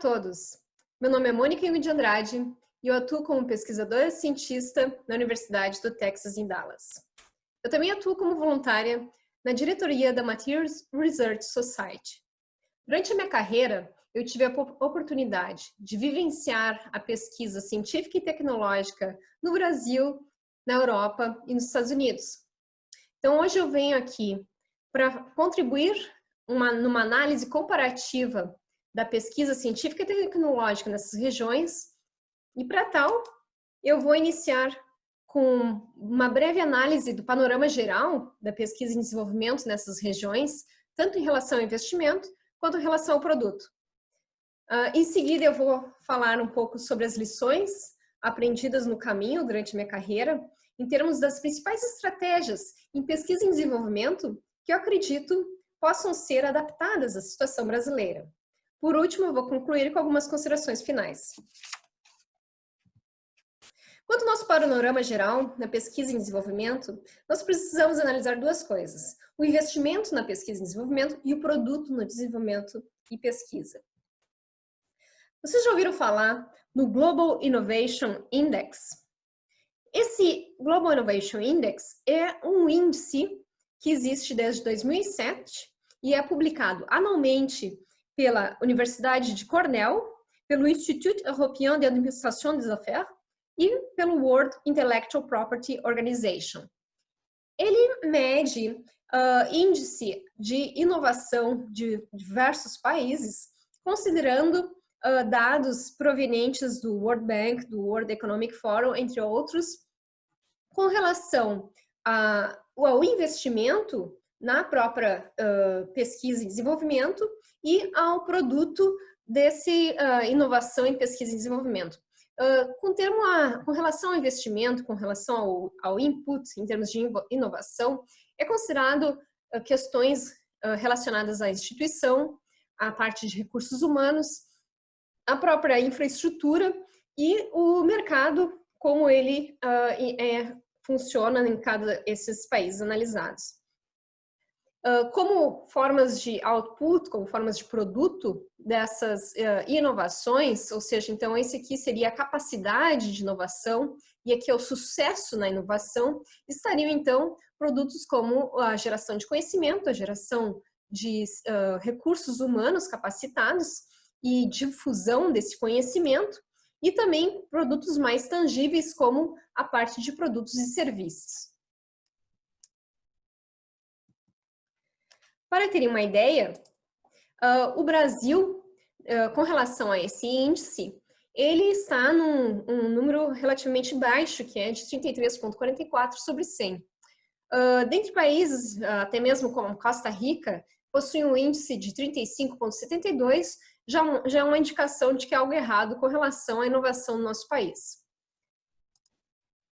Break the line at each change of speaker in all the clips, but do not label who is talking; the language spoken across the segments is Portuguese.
todos! Meu nome é Mônica de Andrade e eu atuo como pesquisadora cientista na Universidade do Texas em Dallas. Eu também atuo como voluntária na diretoria da Materials Research Society. Durante a minha carreira, eu tive a oportunidade de vivenciar a pesquisa científica e tecnológica no Brasil, na Europa e nos Estados Unidos. Então, hoje eu venho aqui para contribuir numa análise comparativa da pesquisa científica e tecnológica nessas regiões, e para tal, eu vou iniciar com uma breve análise do panorama geral da pesquisa e desenvolvimento nessas regiões, tanto em relação ao investimento, quanto em relação ao produto. Em seguida, eu vou falar um pouco sobre as lições aprendidas no caminho durante a minha carreira, em termos das principais estratégias em pesquisa e desenvolvimento que eu acredito possam ser adaptadas à situação brasileira. Por último, eu vou concluir com algumas considerações finais. Quanto ao nosso panorama geral na pesquisa e desenvolvimento, nós precisamos analisar duas coisas: o investimento na pesquisa e desenvolvimento e o produto no desenvolvimento e pesquisa. Vocês já ouviram falar no Global Innovation Index? Esse Global Innovation Index é um índice que existe desde 2007 e é publicado anualmente pela Universidade de Cornell, pelo Institut Européen d'Administration des Affaires e pelo World Intellectual Property Organization. Ele mede índice de inovação de diversos países, considerando dados provenientes do World Bank, do World Economic Forum, entre outros, com relação ao investimento na própria pesquisa e desenvolvimento e ao produto desse inovação em pesquisa e desenvolvimento. Com relação ao investimento, com relação ao input, em termos de inovação, é considerado questões relacionadas à instituição, à parte de recursos humanos, a própria infraestrutura e o mercado, como ele funciona em cada esses países analisados. Como formas de output, como formas de produto dessas inovações, ou seja, então esse aqui seria a capacidade de inovação e aqui é o sucesso na inovação, estariam então produtos como a geração de conhecimento, a geração de recursos humanos capacitados e difusão desse conhecimento, e também produtos mais tangíveis como a parte de produtos e serviços. Para terem uma ideia, o Brasil, com relação a esse índice, ele está num número relativamente baixo, que é de 33,44 sobre 100. Dentre países, até mesmo como Costa Rica, possui um índice de 35,72, já é uma indicação de que há algo errado com relação à inovação no nosso país.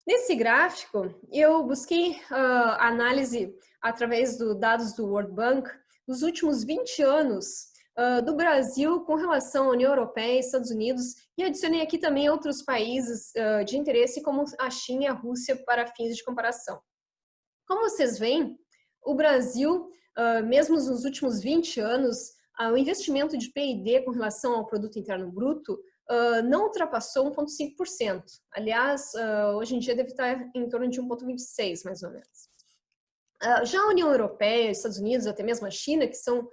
Nesse gráfico, eu busquei análise através dos dados do World Bank dos últimos 20 anos do Brasil com relação à União Europeia e Estados Unidos, e adicionei aqui também outros países de interesse como a China e a Rússia para fins de comparação. Como vocês veem, o Brasil, mesmo nos últimos 20 anos, o investimento de P&D com relação ao Produto Interno Bruto não ultrapassou 1,5%. Aliás, hoje em dia deve estar em torno de 1,26%, mais ou menos. Já a União Europeia, Estados Unidos, até mesmo a China, que são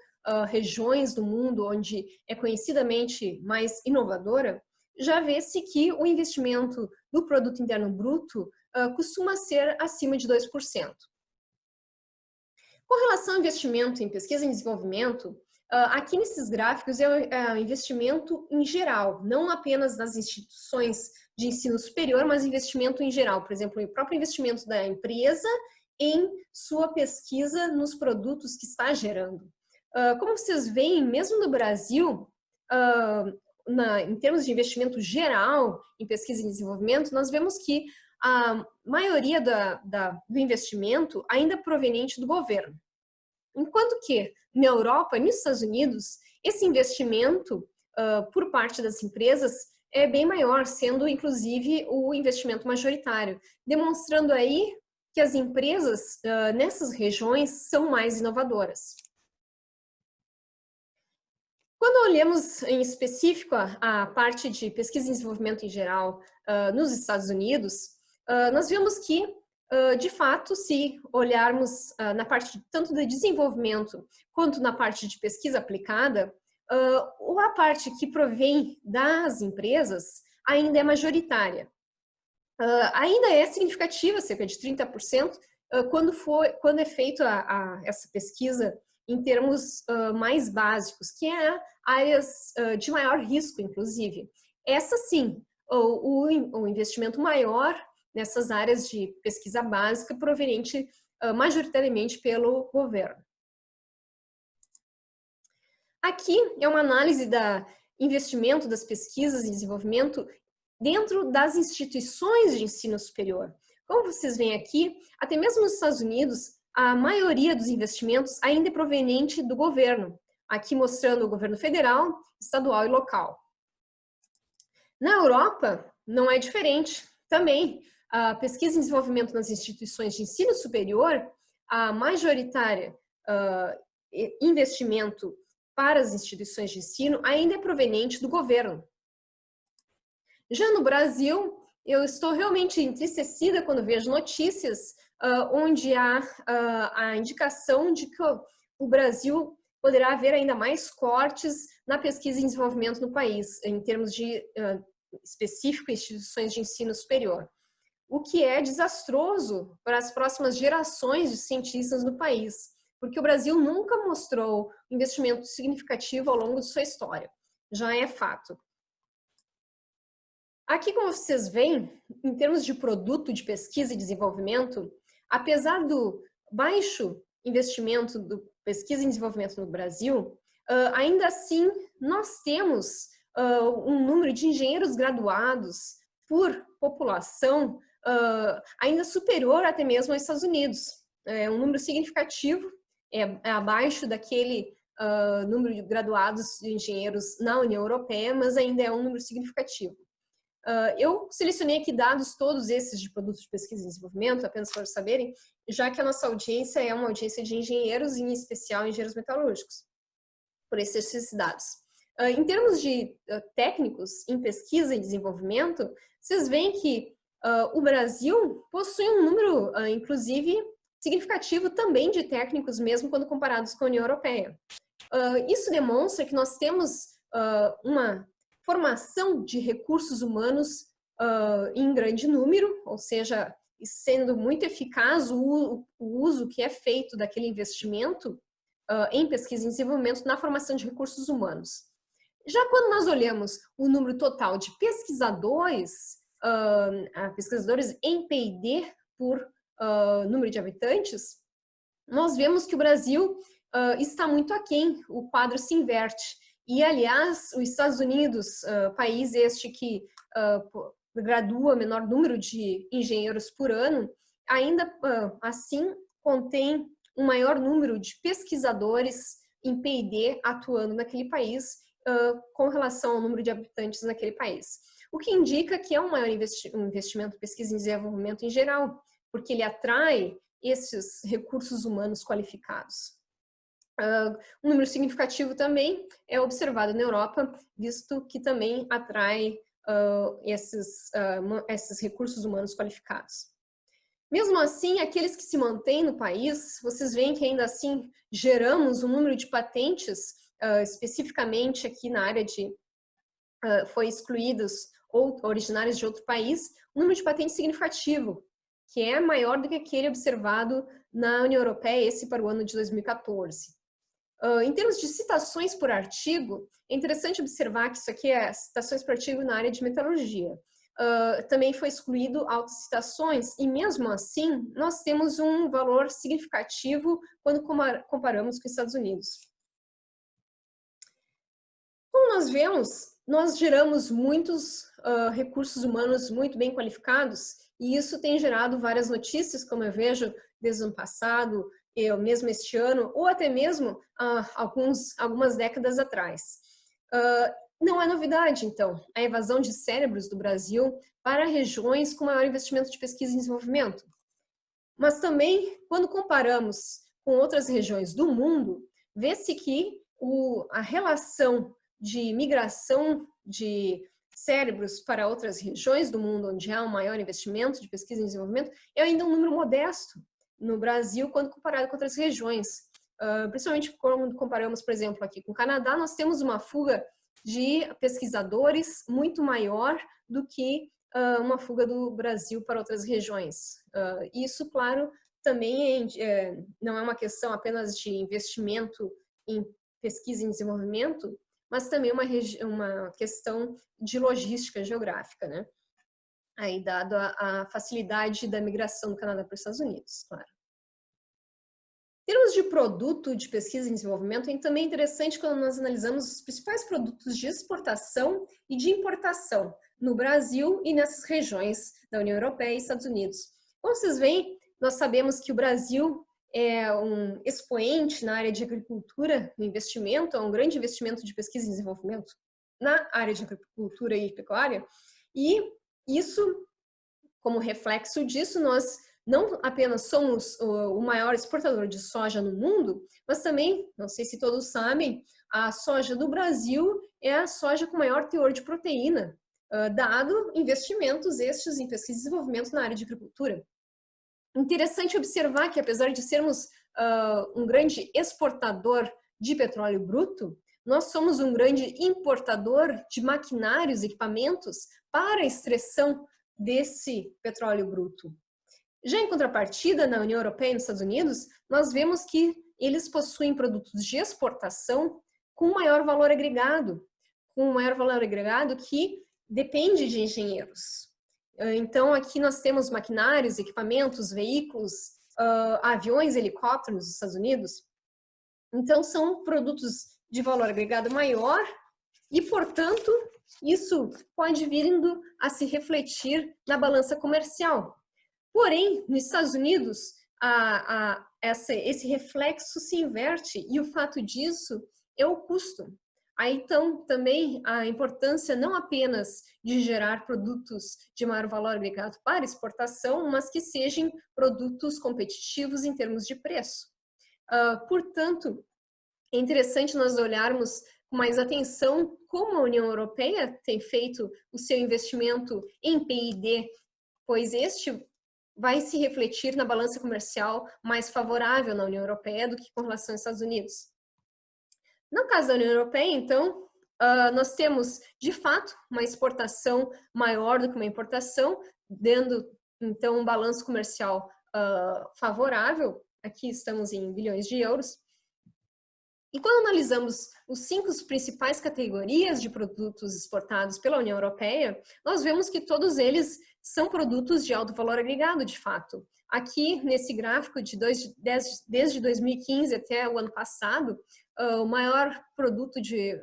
regiões do mundo onde é conhecidamente mais inovadora, já vê-se que o investimento do Produto Interno Bruto costuma ser acima de 2%. Com relação ao investimento em pesquisa e desenvolvimento, aqui nesses gráficos é o investimento em geral, não apenas nas instituições de ensino superior, mas investimento em geral. Por exemplo, o próprio investimento da empresa em sua pesquisa nos produtos que está gerando. Como vocês veem, mesmo no Brasil, em termos de investimento geral em pesquisa e desenvolvimento, nós vemos que a maioria do investimento ainda é proveniente do governo. Enquanto que na Europa e nos Estados Unidos, esse investimento por parte das empresas é bem maior, sendo inclusive o investimento majoritário, demonstrando aí que as empresas nessas regiões são mais inovadoras. Quando olhamos em específico a parte de pesquisa e desenvolvimento em geral nos Estados Unidos, nós vemos que, de fato, se olharmos na parte tanto de desenvolvimento quanto na parte de pesquisa aplicada, a parte que provém das empresas ainda é majoritária. Ainda é significativa, cerca de 30%, quando é feita essa pesquisa em termos mais básicos, que é áreas de maior risco, inclusive. Essa sim, o investimento maior nessas áreas de pesquisa básica proveniente majoritariamente pelo governo. Aqui é uma análise do investimento das pesquisas e desenvolvimento dentro das instituições de ensino superior. Como vocês veem aqui, até mesmo nos Estados Unidos, a maioria dos investimentos ainda é proveniente do governo, aqui mostrando o governo federal, estadual e local. Na Europa, não é diferente. Também, a pesquisa e desenvolvimento nas instituições de ensino superior, a majoritária investimento para as instituições de ensino ainda é proveniente do governo. Já no Brasil, eu estou realmente entristecida quando vejo notícias onde há a indicação de que o Brasil poderá haver ainda mais cortes na pesquisa e desenvolvimento no país, em termos de específico instituições de ensino superior, o que é desastroso para as próximas gerações de cientistas no país, porque o Brasil nunca mostrou investimento significativo ao longo de sua história, já é fato. Aqui, como vocês veem, em termos de produto de pesquisa e desenvolvimento, apesar do baixo investimento do pesquisa e desenvolvimento no Brasil, ainda assim nós temos um número de engenheiros graduados por população ainda superior até mesmo aos Estados Unidos. É um número significativo, é abaixo daquele número de graduados de engenheiros na União Europeia, mas ainda é um número significativo. Eu selecionei aqui dados todos esses de produtos de pesquisa e desenvolvimento, apenas para saberem, já que a nossa audiência é uma audiência de engenheiros, em especial engenheiros metalúrgicos, por esses dados. Em termos de técnicos em pesquisa e desenvolvimento, vocês veem que o Brasil possui um número, inclusive, significativo também de técnicos, mesmo quando comparados com a União Europeia. Isso demonstra que nós temos uma formação de recursos humanos em grande número, ou seja, sendo muito eficaz o uso que é feito daquele investimento em pesquisa e desenvolvimento na formação de recursos humanos. Já quando nós olhamos o número total de pesquisadores em P&D por número de habitantes, nós vemos que o Brasil está muito aquém, o quadro se inverte. E, aliás, os Estados Unidos, país este que gradua menor número de engenheiros por ano, ainda assim contém um maior número de pesquisadores em P&D atuando naquele país com relação ao número de habitantes naquele país. O que indica que é um maior investimento em pesquisa e desenvolvimento em geral, porque ele atrai esses recursos humanos qualificados. Um número significativo também é observado na Europa, visto que também atrai esses recursos humanos qualificados. Mesmo assim, aqueles que se mantêm no país, vocês veem que ainda assim geramos um número de patentes, especificamente aqui na área de foi excluídos ou originários de outro país, um número de patentes significativo, que é maior do que aquele observado na União Europeia, esse para o ano de 2014. Em termos de citações por artigo, é interessante observar que isso aqui é citações por artigo na área de metalurgia. Também foi excluído autocitações e, mesmo assim, nós temos um valor significativo quando comparamos com os Estados Unidos. Como nós vemos, nós geramos muitos recursos humanos muito bem qualificados e isso tem gerado várias notícias, como eu vejo desde o ano passado, mesmo este ano, ou até mesmo algumas décadas atrás. Não é novidade, então, a evasão de cérebros do Brasil para regiões com maior investimento de pesquisa e desenvolvimento. Mas também, quando comparamos com outras regiões do mundo, vê-se que a relação de migração de cérebros para outras regiões do mundo onde há um maior investimento de pesquisa e desenvolvimento é ainda um número modesto no Brasil quando comparado com outras regiões. Principalmente quando comparamos, por exemplo, aqui com o Canadá, nós temos uma fuga de pesquisadores muito maior do que uma fuga do Brasil para outras regiões. Isso, claro, também não é uma questão apenas de investimento em pesquisa e desenvolvimento, mas também uma questão de logística geográfica, né? Aí, dado a facilidade da migração do Canadá para os Estados Unidos, claro. Em termos de produto de pesquisa e desenvolvimento, é também interessante quando nós analisamos os principais produtos de exportação e de importação no Brasil e nessas regiões da União Europeia e Estados Unidos. Como vocês veem, nós sabemos que o Brasil é um expoente na área de agricultura, no investimento, é um grande investimento de pesquisa e desenvolvimento na área de agricultura e pecuária, e isso, como reflexo disso, nós não apenas somos o maior exportador de soja no mundo, mas também, não sei se todos sabem, a soja do Brasil é a soja com maior teor de proteína, dado investimentos estes em pesquisa e desenvolvimento na área de agricultura. Interessante observar que, apesar de sermos um grande exportador de petróleo bruto, nós somos um grande importador de maquinários e equipamentos para a extração desse petróleo bruto. Já em contrapartida, na União Europeia e nos Estados Unidos, nós vemos que eles possuem produtos de exportação com maior valor agregado que depende de engenheiros. Então, aqui nós temos maquinários, equipamentos, veículos, aviões, helicópteros nos Estados Unidos. Então, são produtos de valor agregado maior e, portanto, isso pode vir a se refletir na balança comercial. Porém, nos Estados Unidos, esse reflexo se inverte e o fato disso é o custo. Aí, então, também a importância não apenas de gerar produtos de maior valor agregado para exportação, mas que sejam produtos competitivos em termos de preço. Portanto, é interessante nós olharmos com mais atenção como a União Europeia tem feito o seu investimento em P&D, pois este vai se refletir na balança comercial mais favorável na União Europeia do que com relação aos Estados Unidos. No caso da União Europeia, então, nós temos, de fato, uma exportação maior do que uma importação, dando, então, um balanço comercial favorável. Aqui estamos em bilhões de euros. E quando analisamos os 5 principais categorias de produtos exportados pela União Europeia, nós vemos que todos eles são produtos de alto valor agregado, de fato. Aqui, nesse gráfico, desde 2015 até o ano passado, o maior produto de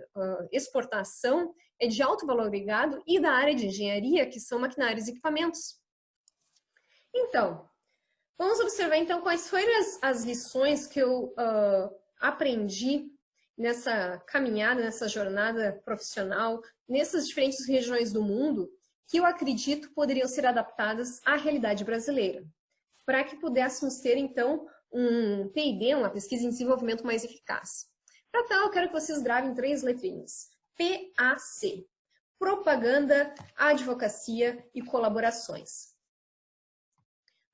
exportação é de alto valor agregado e da área de engenharia, que são maquinários e equipamentos. Então, vamos observar então quais foram as lições que eu aprendi nessa caminhada, nessa jornada profissional, nessas diferentes regiões do mundo, que eu acredito poderiam ser adaptadas à realidade brasileira, para que pudéssemos ter, então, um P&D, uma pesquisa em desenvolvimento mais eficaz. Para tal, eu quero que vocês gravem 3 letrinhas. PAC. Propaganda, advocacia e colaborações.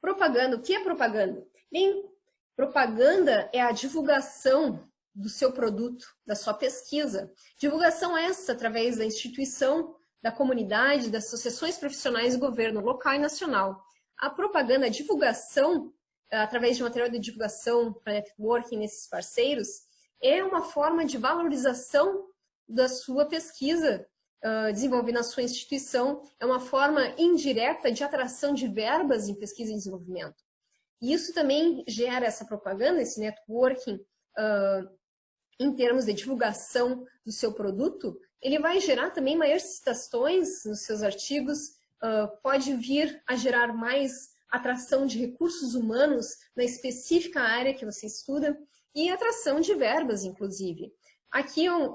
Propaganda. O que é propaganda? Bem, propaganda é a divulgação do seu produto, da sua pesquisa. Divulgação essa através da instituição, da comunidade, das associações profissionais e governo local e nacional. A propaganda, a divulgação, através de material de divulgação para networking nesses parceiros, é uma forma de valorização da sua pesquisa desenvolvida na sua instituição, é uma forma indireta de atração de verbas em pesquisa e desenvolvimento. E isso também gera essa propaganda, esse networking, em termos de divulgação do seu produto, ele vai gerar também maiores citações nos seus artigos, pode vir a gerar mais atração de recursos humanos na específica área que você estuda e atração de verbas, inclusive. Aqui eu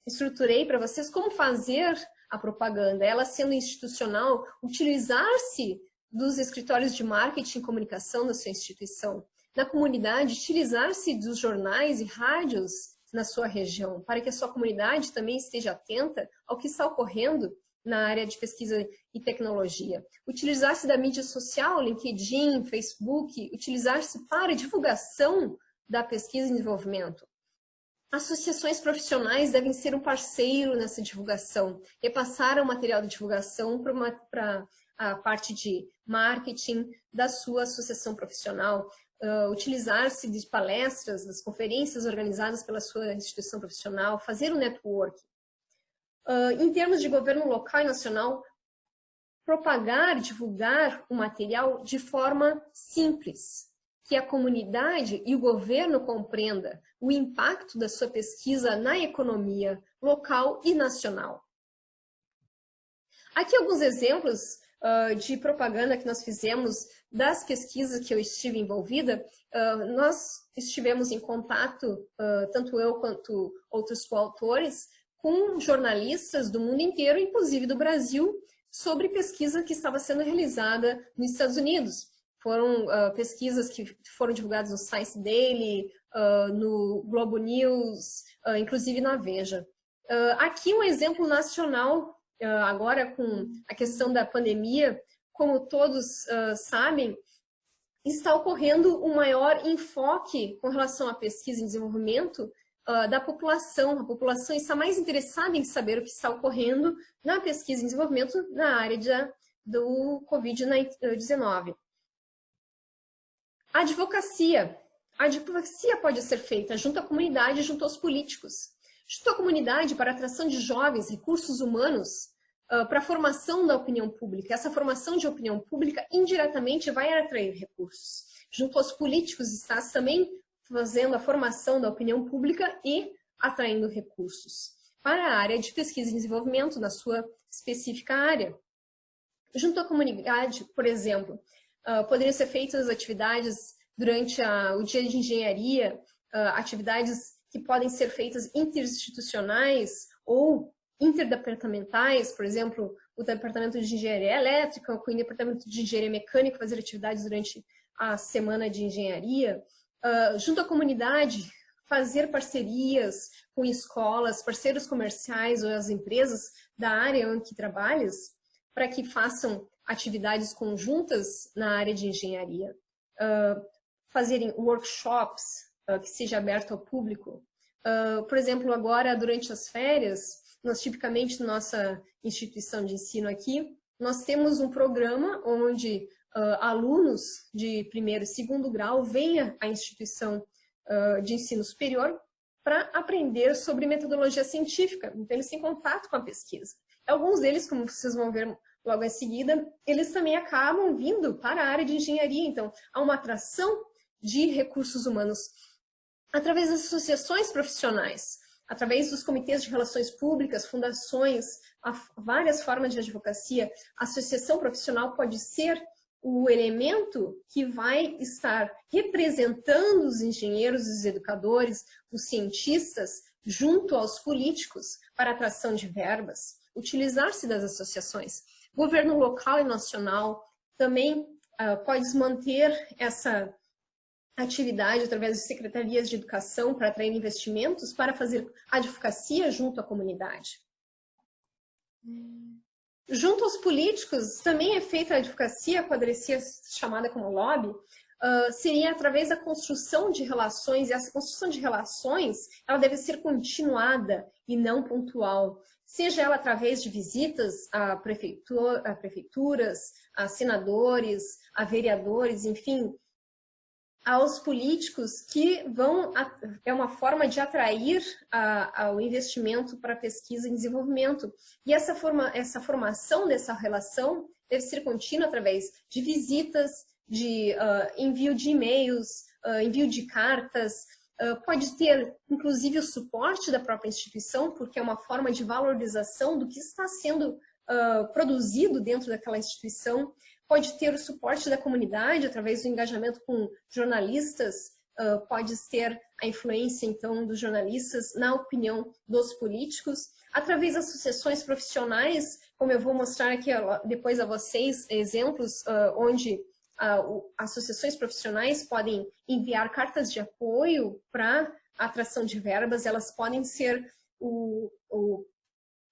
estruturei para vocês como fazer a propaganda, ela sendo institucional, utilizar-se dos escritórios de marketing e comunicação da sua instituição. Na comunidade, utilizar-se dos jornais e rádios na sua região, para que a sua comunidade também esteja atenta ao que está ocorrendo na área de pesquisa e tecnologia. Utilizar-se da mídia social, LinkedIn, Facebook, utilizar-se para divulgação da pesquisa e desenvolvimento. Associações profissionais devem ser um parceiro nessa divulgação, repassar o material de divulgação para a parte de marketing da sua associação profissional, utilizar-se de palestras, das conferências organizadas pela sua instituição profissional, fazer um network. Em termos de governo local e nacional, propagar, divulgar o material de forma simples, que a comunidade e o governo compreenda o impacto da sua pesquisa na economia local e nacional. Aqui alguns exemplos de propaganda que nós fizemos das pesquisas que eu estive envolvida. Nós estivemos em contato, tanto eu quanto outros coautores, com jornalistas do mundo inteiro, inclusive do Brasil, sobre pesquisa que estava sendo realizada nos Estados Unidos. Foram pesquisas que foram divulgadas no Science Daily, no Globo News, inclusive na Veja. Aqui um exemplo nacional, agora com a questão da pandemia, como todos sabem, está ocorrendo um maior enfoque com relação à pesquisa e desenvolvimento da população. A população está mais interessada em saber o que está ocorrendo na pesquisa e desenvolvimento na área do Covid-19. A advocacia. A advocacia pode ser feita junto à comunidade, junto aos políticos. Junto à comunidade para a atração de jovens, recursos humanos, para a formação da opinião pública. Essa formação de opinião pública indiretamente vai atrair recursos. Junto aos políticos está também fazendo a formação da opinião pública e atraindo recursos para a área de pesquisa e desenvolvimento na sua específica área. Junto à comunidade, por exemplo, poderiam ser feitas atividades durante o dia de engenharia, atividades que podem ser feitas interinstitucionais ou interdepartamentais, por exemplo, o departamento de engenharia elétrica com o departamento de engenharia mecânica fazer atividades durante a semana de engenharia. Junto à comunidade, fazer parcerias com escolas, parceiros comerciais ou as empresas da área em que trabalhas, para que façam atividades conjuntas na área de engenharia. Fazerem workshops que seja aberto ao público. Por exemplo, agora, durante as férias, nós tipicamente, na nossa instituição de ensino aqui, nós temos um programa onde alunos de primeiro e segundo grau venham à instituição de ensino superior para aprender sobre metodologia científica. Então, eles têm contato com a pesquisa. Alguns deles, como vocês vão ver logo em seguida, eles também acabam vindo para a área de engenharia. Então, há uma atração de recursos humanos através das associações profissionais, através dos comitês de relações públicas, fundações, há várias formas de advocacia. A associação profissional pode ser o elemento que vai estar representando os engenheiros, os educadores, os cientistas, junto aos políticos para atração de verbas, utilizar-se das associações. Governo local e nacional também pode manter essa atividade através de secretarias de educação para atrair investimentos para fazer advocacia junto à comunidade. Junto aos políticos, também é feita a advocacia, a advocacia chamada como lobby, seria através da construção de relações, e essa construção de relações ela deve ser continuada e não pontual, seja ela através de visitas a prefeituras, a senadores, a vereadores, enfim, aos políticos que é uma forma de atrair o investimento para pesquisa e desenvolvimento. E essa formação dessa relação deve ser contínua através de visitas, de envio de e-mails, envio de cartas, pode ter inclusive o suporte da própria instituição, porque é uma forma de valorização do que está sendo produzido dentro daquela instituição. Pode ter o suporte da comunidade através do engajamento com jornalistas, pode ter a influência, então, dos jornalistas na opinião dos políticos, através das associações profissionais, como eu vou mostrar aqui depois a vocês exemplos onde associações profissionais podem enviar cartas de apoio para atração de verbas, elas podem ser o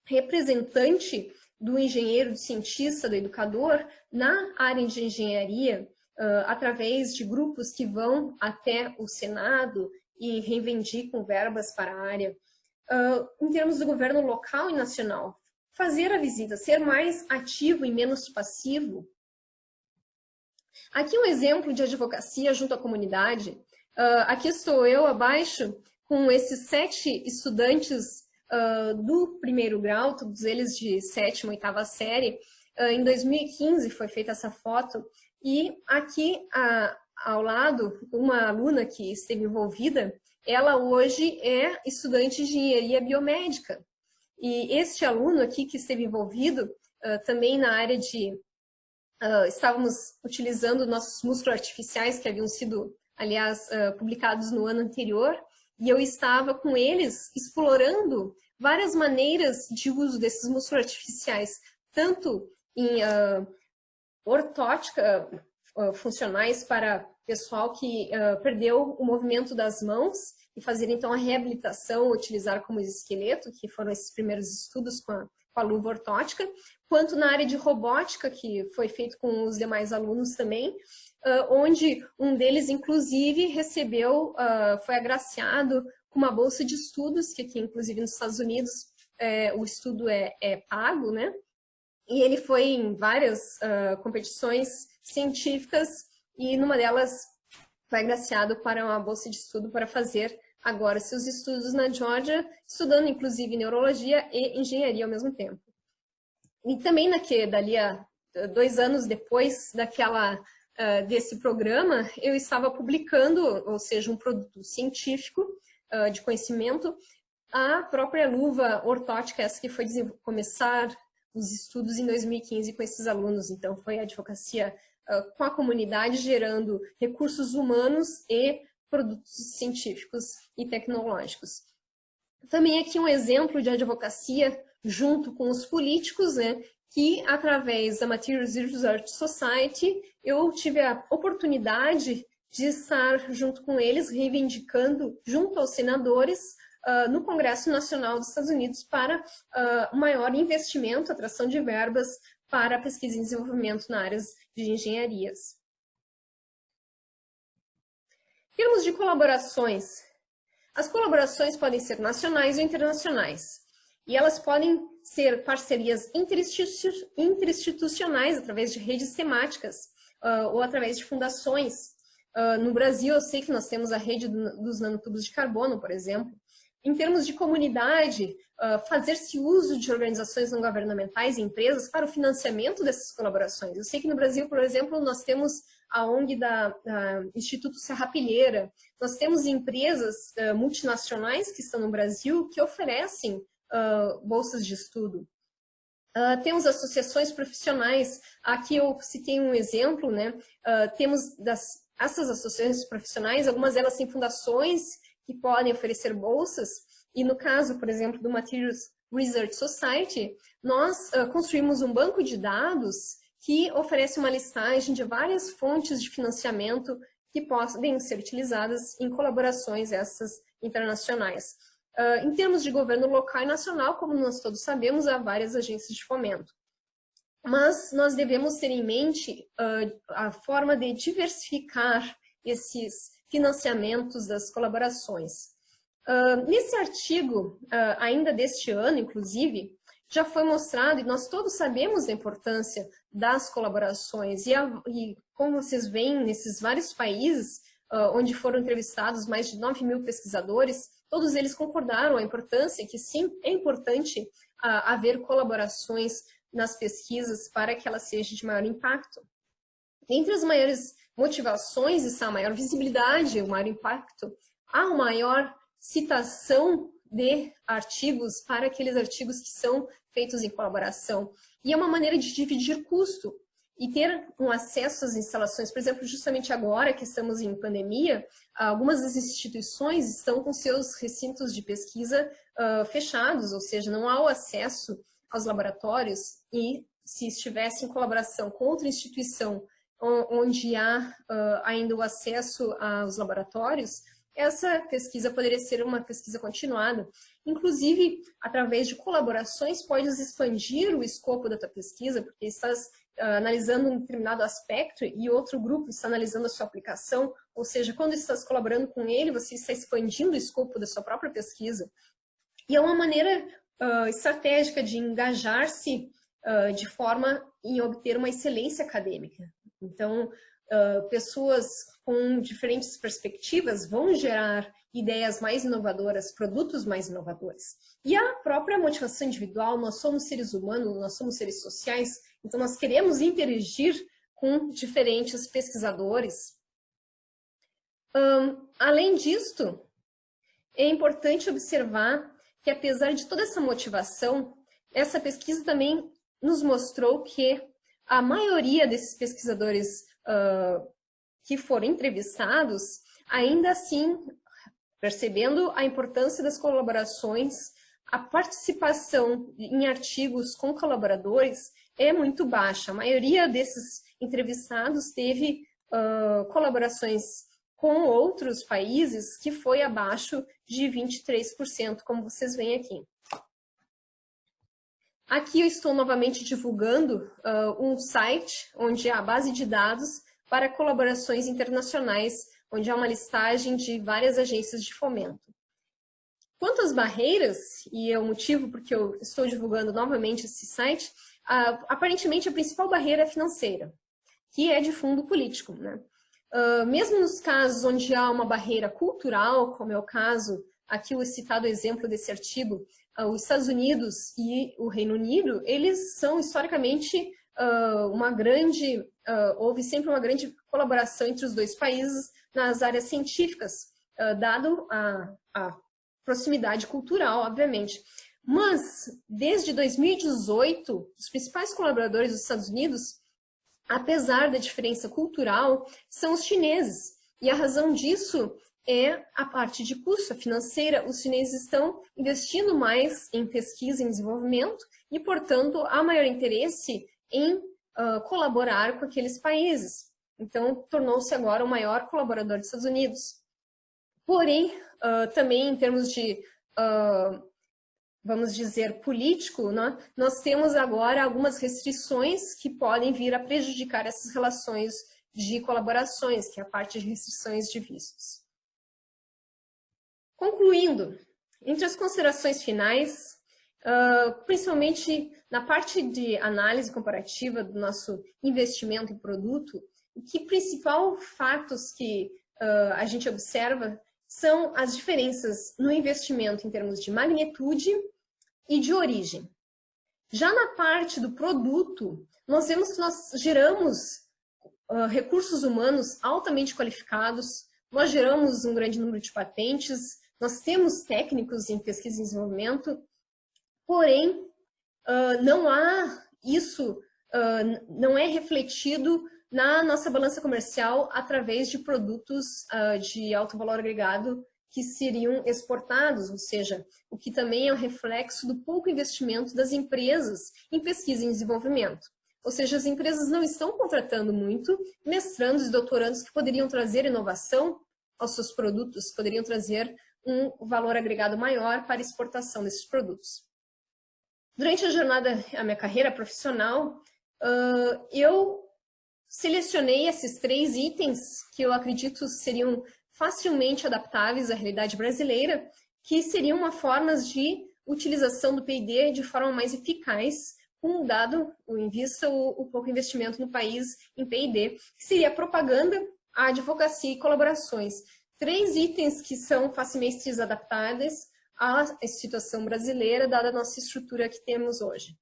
representante do engenheiro, do cientista, do educador na área de engenharia, através de grupos que vão até o Senado e reivindicam verbas para a área. Em termos do governo local e nacional, fazer a visita, ser mais ativo e menos passivo. Aqui um exemplo de advocacia junto à comunidade. Aqui estou eu abaixo com esses 7 estudantes do primeiro grau, todos eles de 7ª, 8ª série. Em 2015 foi feita essa foto. E aqui ao lado, uma aluna que esteve envolvida, ela hoje é estudante de engenharia biomédica. E este aluno aqui que esteve envolvido, também na área de... estávamos utilizando nossos músculos artificiais que haviam sido, aliás, publicados no ano anterior, e eu estava com eles explorando várias maneiras de uso desses músculos artificiais, tanto em ortótica, funcionais para pessoal que perdeu o movimento das mãos e fazer então a reabilitação, utilizar como esqueleto, que foram esses primeiros estudos com a luva ortótica, quanto na área de robótica, que foi feito com os demais alunos também, onde um deles, inclusive, recebeu, foi agraciado com uma bolsa de estudos, que aqui, inclusive, nos Estados Unidos, o estudo é pago, né? E ele foi em várias competições científicas e numa delas foi agraciado para uma bolsa de estudo para fazer agora seus estudos na Georgia, estudando inclusive neurologia e engenharia ao mesmo tempo. E também dali a 2 anos depois desse programa, eu estava publicando, ou seja, um produto científico de conhecimento, a própria luva ortótica, essa que foi começar os estudos em 2015 com esses alunos. Então, foi a advocacia com a comunidade, gerando recursos humanos e produtos científicos e tecnológicos. Também aqui um exemplo de advocacia junto com os políticos, né, que através da Materials Research Society eu tive a oportunidade de estar junto com eles, reivindicando junto aos senadores no Congresso Nacional dos Estados Unidos para maior investimento, atração de verbas para pesquisa e desenvolvimento na área de engenharias. Em termos de colaborações, as colaborações podem ser nacionais ou internacionais. E elas podem ser parcerias interinstitucionais através de redes temáticas ou através de fundações. No Brasil, eu sei que nós temos a rede dos nanotubos de carbono, por exemplo. Em termos de comunidade, fazer-se uso de organizações não governamentais e empresas para o financiamento dessas colaborações. Eu sei que no Brasil, por exemplo, nós temos a ONG da Instituto Serrapilheira. Nós temos empresas multinacionais que estão no Brasil que oferecem bolsas de estudo. Temos associações profissionais. Aqui eu citei um exemplo, né? Temos essas associações profissionais, algumas delas têm fundações que podem oferecer bolsas, e no caso, por exemplo, do Materials Research Society, nós construímos um banco de dados que oferece uma listagem de várias fontes de financiamento que podem ser utilizadas em colaborações essas internacionais. Em termos de governo local e nacional, como nós todos sabemos, há várias agências de fomento. Mas nós devemos ter em mente a forma de diversificar esses financiamentos das colaborações. Nesse artigo, ainda deste ano, inclusive, já foi mostrado, e nós todos sabemos da importância das colaborações, e como vocês veem, nesses vários países, onde foram entrevistados mais de 9.000 pesquisadores, todos eles concordaram a importância, que sim, é importante haver colaborações nas pesquisas para que elas sejam de maior impacto. Entre as maiores motivações está a maior visibilidade, o maior impacto, há uma maior citação de artigos para aqueles artigos que são feitos em colaboração. E é uma maneira de dividir custo e ter um acesso às instalações. Por exemplo, justamente agora que estamos em pandemia, algumas das instituições estão com seus recintos de pesquisa fechados, ou seja, não há o acesso aos laboratórios, e se estivesse em colaboração com outra instituição onde há ainda o acesso aos laboratórios, essa pesquisa poderia ser uma pesquisa continuada. Inclusive, através de colaborações, podes expandir o escopo da tua pesquisa, porque estás analisando um determinado aspecto e outro grupo está analisando a sua aplicação, ou seja, quando estás colaborando com ele, você está expandindo o escopo da sua própria pesquisa. E é uma maneira estratégica de engajar-se de forma em obter uma excelência acadêmica. Então, pessoas com diferentes perspectivas vão gerar ideias mais inovadoras, produtos mais inovadores. E a própria motivação individual, nós somos seres humanos, nós somos seres sociais, então nós queremos interagir com diferentes pesquisadores. Além disto, é importante observar que, apesar de toda essa motivação, essa pesquisa também nos mostrou que a maioria desses pesquisadores que foram entrevistados, ainda assim, percebendo a importância das colaborações, a participação em artigos com colaboradores é muito baixa. A maioria desses entrevistados teve colaborações com outros países que foi abaixo de 23%, como vocês veem aqui. Aqui eu estou novamente divulgando um site onde há base de dados para colaborações internacionais, onde há uma listagem de várias agências de fomento. Quanto às barreiras, e é o motivo porque eu estou divulgando novamente esse site, aparentemente a principal barreira é financeira, que é de fundo político, né? Mesmo nos casos onde há uma barreira cultural, como é o caso, aqui o citado exemplo desse artigo, os Estados Unidos e o Reino Unido, eles são historicamente houve sempre uma grande colaboração entre os dois países nas áreas científicas, dado a proximidade cultural, obviamente. Mas, desde 2018, os principais colaboradores dos Estados Unidos, apesar da diferença cultural, são os chineses. E a razão disso é a parte de custo financeira. Os chineses estão investindo mais em pesquisa e desenvolvimento e, portanto, há maior interesse em colaborar com aqueles países. Então, tornou-se agora o maior colaborador dos Estados Unidos. Porém, também em termos de, vamos dizer, político, né, nós temos agora algumas restrições que podem vir a prejudicar essas relações de colaborações, que é a parte de restrições de vistos. Concluindo, entre as considerações finais, principalmente na parte de análise comparativa do nosso investimento em produto, que principal fatos que a gente observa são as diferenças no investimento em termos de magnitude e de origem. Já na parte do produto, nós vemos que nós geramos recursos humanos altamente qualificados, nós geramos um grande número de patentes, nós temos técnicos em pesquisa e desenvolvimento, porém, não é refletido na nossa balança comercial através de produtos de alto valor agregado que seriam exportados, ou seja, o que também é um reflexo do pouco investimento das empresas em pesquisa e desenvolvimento. Ou seja, as empresas não estão contratando muito mestrandos e doutorandos que poderiam trazer inovação aos seus produtos, poderiam trazer um valor agregado maior para a exportação desses produtos. Durante a minha carreira profissional, eu selecionei esses 3 itens que eu acredito seriam facilmente adaptáveis à realidade brasileira, que seriam uma forma de utilização do P&D de forma mais eficaz, dado em vista o pouco investimento no país em P&D, que seria a propaganda, a advocacia e colaborações. 3 itens que são facilmente adaptáveis à situação brasileira, dada a nossa estrutura que temos hoje.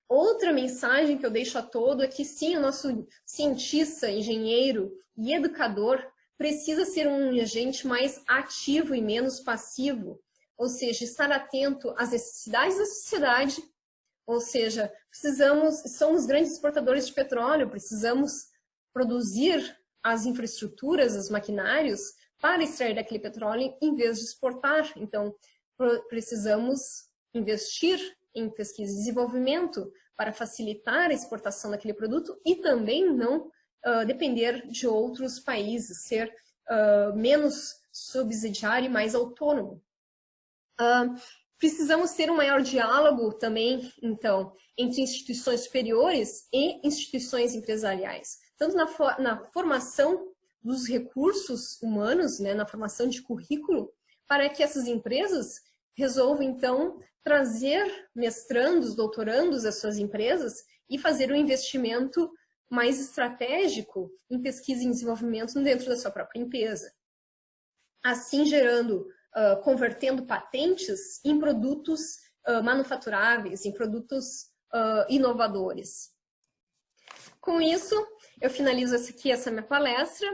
Outra mensagem que eu deixo a todo é que sim, o nosso cientista, engenheiro e educador precisa ser um agente mais ativo e menos passivo, ou seja, estar atento às necessidades da sociedade, ou seja, somos grandes exportadores de petróleo, precisamos produzir as infraestruturas, os maquinários para extrair daquele petróleo em vez de exportar. Então, precisamos investir em pesquisa e desenvolvimento para facilitar a exportação daquele produto e também não depender de outros países, ser menos subsidiário e mais autônomo. Precisamos ter um maior diálogo também, então, entre instituições superiores e instituições empresariais, tanto na formação dos recursos humanos, né, na formação de currículo, para que essas empresas resolvam, então, trazer mestrandos, doutorandos às suas empresas e fazer um investimento mais estratégico em pesquisa e desenvolvimento dentro da sua própria empresa. Assim, convertendo patentes em produtos manufaturáveis, em produtos inovadores. Com isso, eu finalizo aqui essa minha palestra.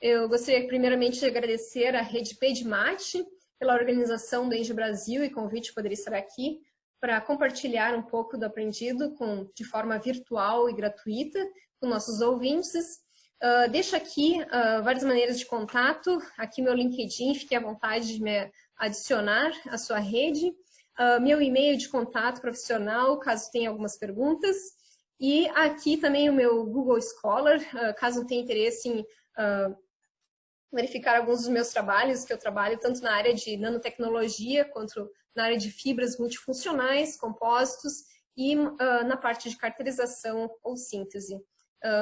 Eu gostaria primeiramente de agradecer à Rede PageMate pela organização do ENGIE Brasil e convite poder estar aqui para compartilhar um pouco do aprendido de forma virtual e gratuita com nossos ouvintes. Deixo aqui várias maneiras de contato, aqui meu LinkedIn, fique à vontade de me adicionar à sua rede, meu e-mail de contato profissional, caso tenha algumas perguntas, e aqui também o meu Google Scholar, caso tenha interesse em verificar alguns dos meus trabalhos, que eu trabalho tanto na área de nanotecnologia, quanto na área de fibras multifuncionais, compósitos, e na parte de caracterização ou síntese.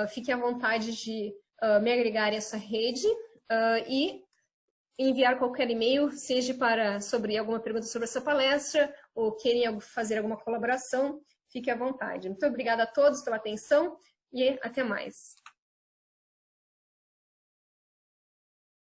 Fique à vontade de me agregar a essa rede e enviar qualquer e-mail, seja sobre alguma pergunta sobre essa palestra ou querem fazer alguma colaboração, fique à vontade. Muito obrigada a todos pela atenção e até mais.